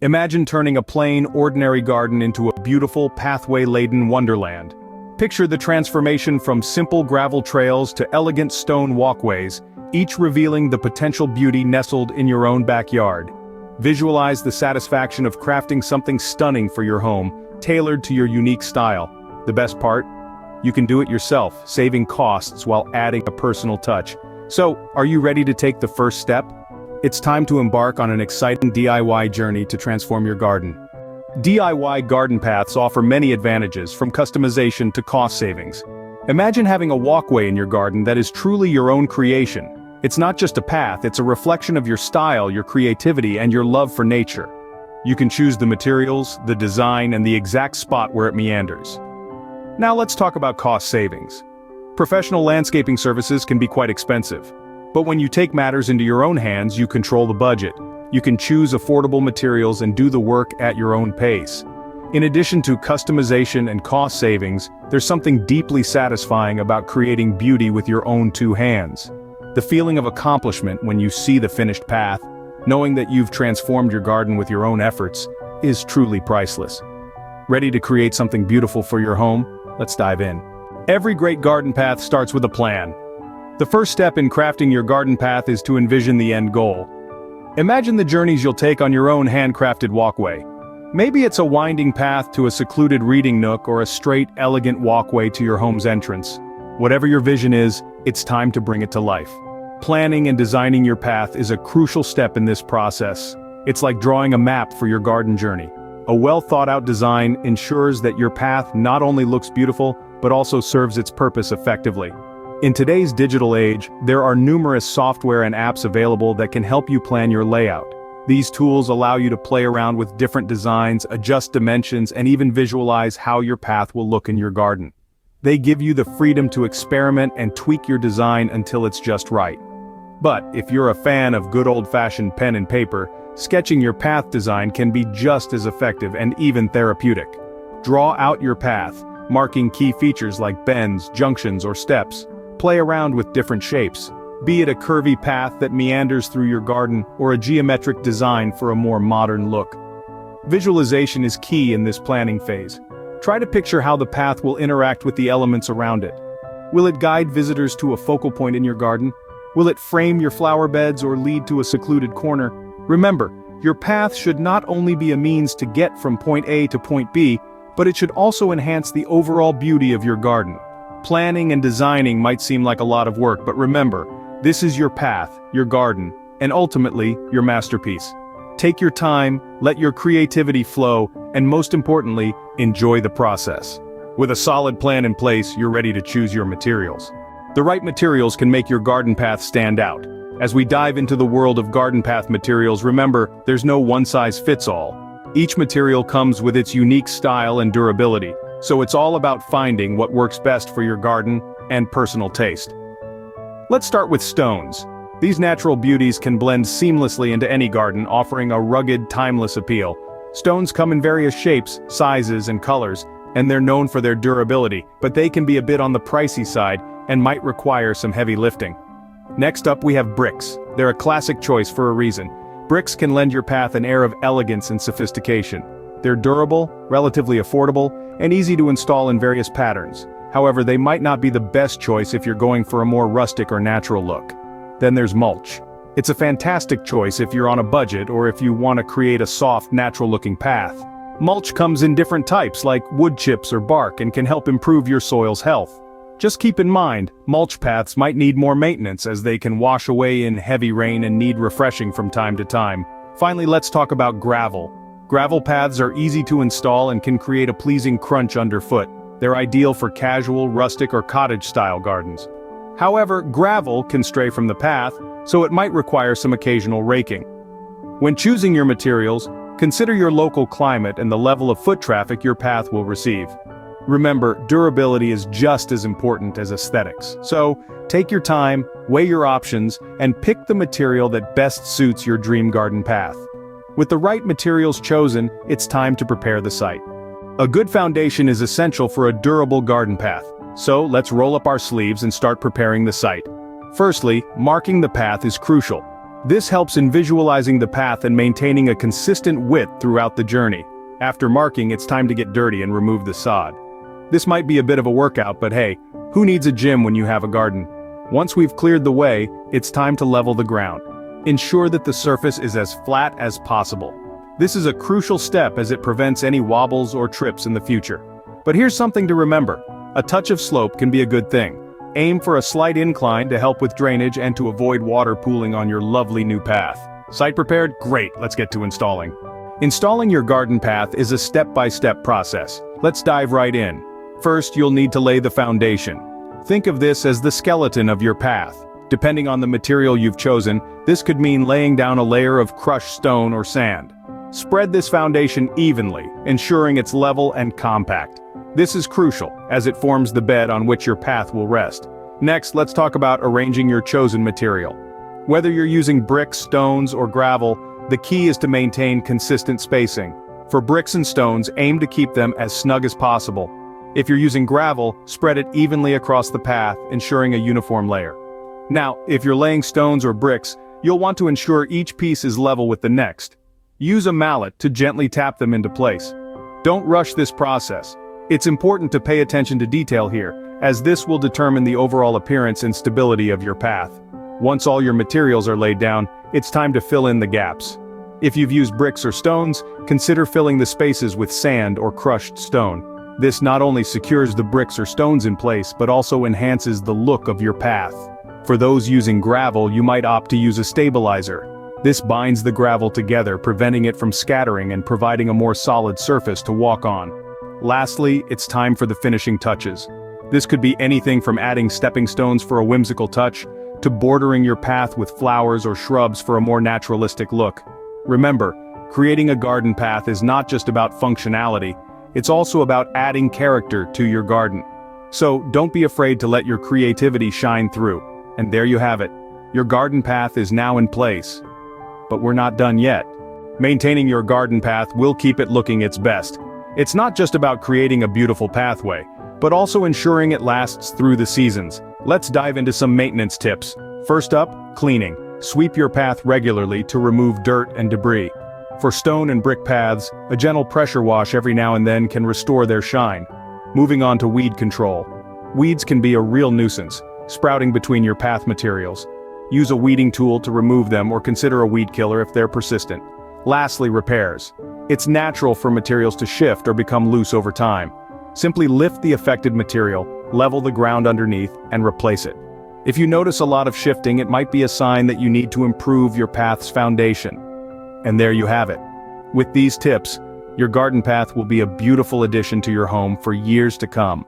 Imagine turning a plain, ordinary garden into a beautiful, pathway-laden wonderland. Picture the transformation from simple gravel trails to elegant stone walkways, each revealing the potential beauty nestled in your own backyard. Visualize the satisfaction of crafting something stunning for your home, tailored to your unique style. The best part? You can do it yourself, saving costs while adding a personal touch. So, are you ready to take the first step? It's time to embark on an exciting DIY journey to transform your garden. DIY garden paths offer many advantages, from customization to cost savings. Imagine having a walkway in your garden that is truly your own creation. It's not just a path, it's a reflection of your style, your creativity, and your love for nature. You can choose the materials, the design, and the exact spot where it meanders. Now let's talk about cost savings. Professional landscaping services can be quite expensive. But when you take matters into your own hands, you control the budget. You can choose affordable materials and do the work at your own pace. In addition to customization and cost savings, there's something deeply satisfying about creating beauty with your own two hands. The feeling of accomplishment when you see the finished path, knowing that you've transformed your garden with your own efforts, is truly priceless. Ready to create something beautiful for your home? Let's dive in. Every great garden path starts with a plan. The first step in crafting your garden path is to envision the end goal. Imagine the journeys you'll take on your own handcrafted walkway. Maybe it's a winding path to a secluded reading nook or a straight, elegant walkway to your home's entrance. Whatever your vision is, it's time to bring it to life. Planning and designing your path is a crucial step in this process. It's like drawing a map for your garden journey. A well-thought-out design ensures that your path not only looks beautiful, but also serves its purpose effectively. In today's digital age, there are numerous software and apps available that can help you plan your layout. These tools allow you to play around with different designs, adjust dimensions, and even visualize how your path will look in your garden. They give you the freedom to experiment and tweak your design until it's just right. But if you're a fan of good old-fashioned pen and paper, sketching your path design can be just as effective and even therapeutic. Draw out your path, marking key features like bends, junctions, or steps. Play around with different shapes, be it a curvy path that meanders through your garden or a geometric design for a more modern look. Visualization is key in this planning phase. Try to picture how the path will interact with the elements around it. Will it guide visitors to a focal point in your garden? Will it frame your flower beds or lead to a secluded corner? Remember, your path should not only be a means to get from point A to point B, but it should also enhance the overall beauty of your garden. Planning and designing might seem like a lot of work, but remember, this is your path, your garden, and ultimately, your masterpiece. Take your time, let your creativity flow, and most importantly, enjoy the process. With a solid plan in place, you're ready to choose your materials. The right materials can make your garden path stand out. As we dive into the world of garden path materials, remember, there's no one-size-fits-all. Each material comes with its unique style and durability. So it's all about finding what works best for your garden and personal taste. Let's start with stones. These natural beauties can blend seamlessly into any garden, offering a rugged, timeless appeal. Stones come in various shapes, sizes, and colors, and they're known for their durability, but they can be a bit on the pricey side and might require some heavy lifting. Next up, we have bricks. They're a classic choice for a reason. Bricks can lend your path an air of elegance and sophistication. They're durable, relatively affordable, and easy to install in various patterns. However, they might not be the best choice if you're going for a more rustic or natural look. Then there's mulch. It's a fantastic choice if you're on a budget or if you want to create a soft, natural-looking path. Mulch comes in different types like wood chips or bark and can help improve your soil's health. Just keep in mind, mulch paths might need more maintenance as they can wash away in heavy rain and need refreshing from time to time. Finally, let's talk about gravel. Gravel paths are easy to install and can create a pleasing crunch underfoot. They're ideal for casual, rustic, or cottage-style gardens. However, gravel can stray from the path, so it might require some occasional raking. When choosing your materials, consider your local climate and the level of foot traffic your path will receive. Remember, durability is just as important as aesthetics. So, take your time, weigh your options, and pick the material that best suits your dream garden path. With the right materials chosen, it's time to prepare the site. A good foundation is essential for a durable garden path. So, let's roll up our sleeves and start preparing the site. Firstly, marking the path is crucial. This helps in visualizing the path and maintaining a consistent width throughout the journey. After marking, it's time to get dirty and remove the sod. This might be a bit of a workout, but hey, who needs a gym when you have a garden? Once we've cleared the way, it's time to level the ground. Ensure that the surface is as flat as possible. This is a crucial step as it prevents any wobbles or trips in the future. But here's something to remember. A touch of slope can be a good thing. Aim for a slight incline to help with drainage and to avoid water pooling on your lovely new path. Site prepared? Great, let's get to installing. Installing your garden path is a step-by-step process. Let's dive right in. First, you'll need to lay the foundation. Think of this as the skeleton of your path. Depending on the material you've chosen, this could mean laying down a layer of crushed stone or sand. Spread this foundation evenly, ensuring it's level and compact. This is crucial, as it forms the bed on which your path will rest. Next, let's talk about arranging your chosen material. Whether you're using bricks, stones, or gravel, the key is to maintain consistent spacing. For bricks and stones, aim to keep them as snug as possible. If you're using gravel, spread it evenly across the path, ensuring a uniform layer. Now, if you're laying stones or bricks, you'll want to ensure each piece is level with the next. Use a mallet to gently tap them into place. Don't rush this process. It's important to pay attention to detail here, as this will determine the overall appearance and stability of your path. Once all your materials are laid down, it's time to fill in the gaps. If you've used bricks or stones, consider filling the spaces with sand or crushed stone. This not only secures the bricks or stones in place, but also enhances the look of your path. For those using gravel, you might opt to use a stabilizer. This binds the gravel together, preventing it from scattering and providing a more solid surface to walk on. Lastly, it's time for the finishing touches. This could be anything from adding stepping stones for a whimsical touch, to bordering your path with flowers or shrubs for a more naturalistic look. Remember, creating a garden path is not just about functionality, it's also about adding character to your garden. So, don't be afraid to let your creativity shine through. And there you have it. Your garden path is now in place. But we're not done yet. Maintaining your garden path will keep it looking its best. It's not just about creating a beautiful pathway, but also ensuring it lasts through the seasons. Let's dive into some maintenance tips. First up, cleaning. Sweep your path regularly to remove dirt and debris. For stone and brick paths, a gentle pressure wash every now and then can restore their shine. Moving on to weed control. Weeds can be a real nuisance, sprouting between your path materials. Use a weeding tool to remove them or consider a weed killer if they're persistent. Lastly, repairs. It's natural for materials to shift or become loose over time. Simply lift the affected material, level the ground underneath, and replace it. If you notice a lot of shifting, it might be a sign that you need to improve your path's foundation. And there you have it. With these tips, your garden path will be a beautiful addition to your home for years to come.